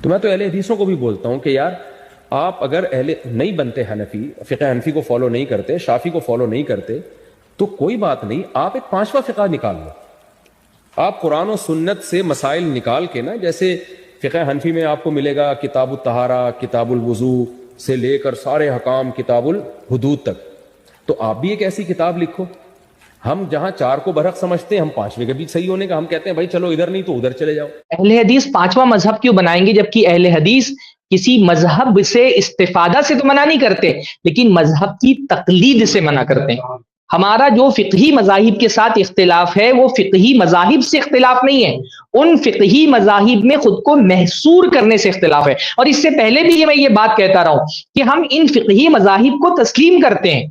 تو میں تو اہل حدیثوں کو بھی بولتا ہوں کہ یار آپ اگر اہل نہیں بنتے حنفی، فقہ حنفی کو فالو نہیں کرتے، شافی کو فالو نہیں کرتے، تو کوئی بات نہیں، آپ ایک پانچواں فقہ نکال لو. آپ قرآن و سنت سے مسائل نکال کے نا، جیسے فقہ حنفی میں آپ کو ملے گا کتاب الطہارہ، کتاب الوضو سے لے کر سارے حکام، کتاب الحدود تک، تو آپ بھی ایک ایسی کتاب لکھو. ہم جہاں چار کو برحق سمجھتے ہیں، ہم پانچویں کے بھی صحیح ہونے کا ہم کہتے ہیں بھائی چلو ادھر نہیں تو ادھر چلے جاؤ. اہل حدیث پانچواں مذہب کیوں بنائیں گے جبکہ اہل حدیث کسی مذہب سے استفادہ سے تو منع نہیں کرتے، لیکن مذہب کی تقلید سے منع کرتے ہیں. ہمارا جو فقہی مذاہب کے ساتھ اختلاف ہے وہ فقہی مذاہب سے اختلاف نہیں ہے، ان فقہی مذاہب میں خود کو محصور کرنے سے اختلاف ہے. اور اس سے پہلے بھی میں یہ بات کہتا رہا ہوں کہ ہم ان فقہی مذاہب کو تسلیم کرتے ہیں.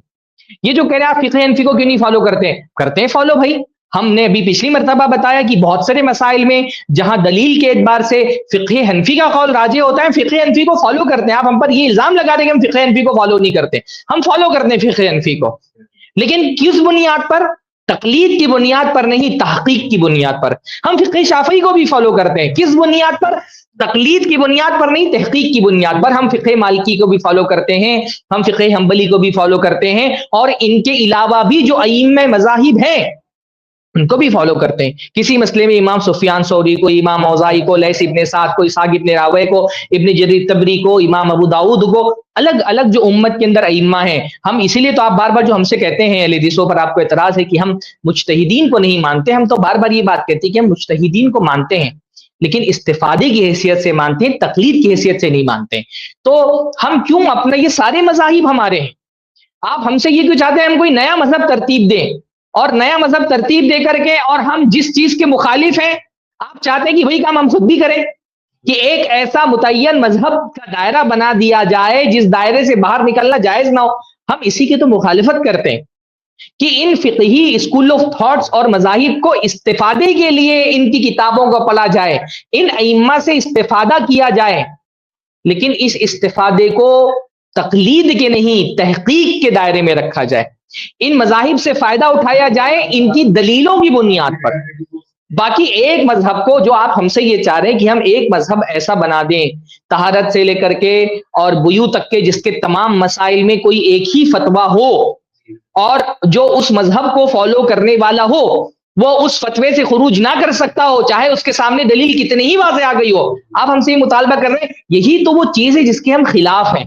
یہ جو کہہ رہے ہیں آپ فقہ حنفی کو کیوں نہیں فالو کرتے ہیں فالو بھائی. ہم نے ابھی پچھلی مرتبہ بتایا کہ بہت سارے مسائل میں جہاں دلیل کے اعتبار سے فقہ حنفی کا قول راجح ہوتا ہے، فقہ حنفی کو فالو کرتے ہیں. آپ ہم پر یہ الزام لگا دیں کہ ہم فقہ حنفی کو فالو نہیں کرتے، ہم فالو کرتے ہیں فقہ حنفی کو، لیکن کس بنیاد پر؟ تقلید کی بنیاد پر نہیں، تحقیق کی بنیاد پر. ہم فقہ شافعی کو بھی فالو کرتے ہیں، کس بنیاد پر؟ تقلید کی بنیاد پر نہیں، تحقیق کی بنیاد پر. ہم فقہ مالکی کو بھی فالو کرتے ہیں، ہم فقہ حنبلی کو بھی فالو کرتے ہیں، اور ان کے علاوہ بھی جو ائمہ مذاہب ہیں ان کو بھی فالو کرتے ہیں. کسی مسئلے میں امام سفیان ثوری کو، امام اوزاعی کو، لیث ابن سعد کو، اسحاق ابن راہویہ کو، ابن جریر طبری کو، امام ابو داؤد کو، الگ الگ جو امت کے اندر ائمہ ہیں. ہم اسی لیے تو آپ بار بار جو ہم سے کہتے ہیں اہل حدیثوں پر آپ کو اعتراض ہے کہ ہم مجتہدین کو نہیں مانتے، ہم تو بار بار یہ بات کہتے ہیں کہ ہم مجتہدین کو مانتے ہیں لیکن استفادے کی حیثیت سے مانتے ہیں، تقلید کی حیثیت سے نہیں مانتے. تو ہم کیوں اپنا یہ سارے مذاہب ہمارے ہیں، آپ ہم سے یہ کیوں چاہتے ہیں ہم کوئی نیا مذہب ترتیب دیں، اور نیا مذہب ترتیب دے کر کے اور ہم جس چیز کے مخالف ہیں آپ چاہتے ہیں کہ وہی کام ہم خود بھی کریں، کہ ایک ایسا متعین مذہب کا دائرہ بنا دیا جائے جس دائرے سے باہر نکلنا جائز نہ ہو. ہم اسی کی تو مخالفت کرتے ہیں کہ ان فقہی اسکول آف تھاٹس اور مذاہب کو استفادے کے لیے ان کی کتابوں کو پڑھا جائے، ان ائمہ سے استفادہ کیا جائے، لیکن اس استفادے کو تقلید کے نہیں تحقیق کے دائرے میں رکھا جائے. ان مذاہب سے فائدہ اٹھایا جائے ان کی دلیلوں کی بنیاد پر. باقی ایک مذہب کو جو آپ ہم سے یہ چاہ رہے ہیں کہ ہم ایک مذہب ایسا بنا دیں طہارت سے لے کر کے اور بیوع تک کے جس کے تمام مسائل میں کوئی ایک ہی فتویٰ ہو، اور جو اس مذہب کو فالو کرنے والا ہو وہ اس فتوے سے خروج نہ کر سکتا ہو چاہے اس کے سامنے دلیل کتنی ہی واضح آ گئی ہو. آپ ہم سے یہ مطالبہ کر رہے ہیں، یہی تو وہ چیز ہے جس کے ہم خلاف ہیں.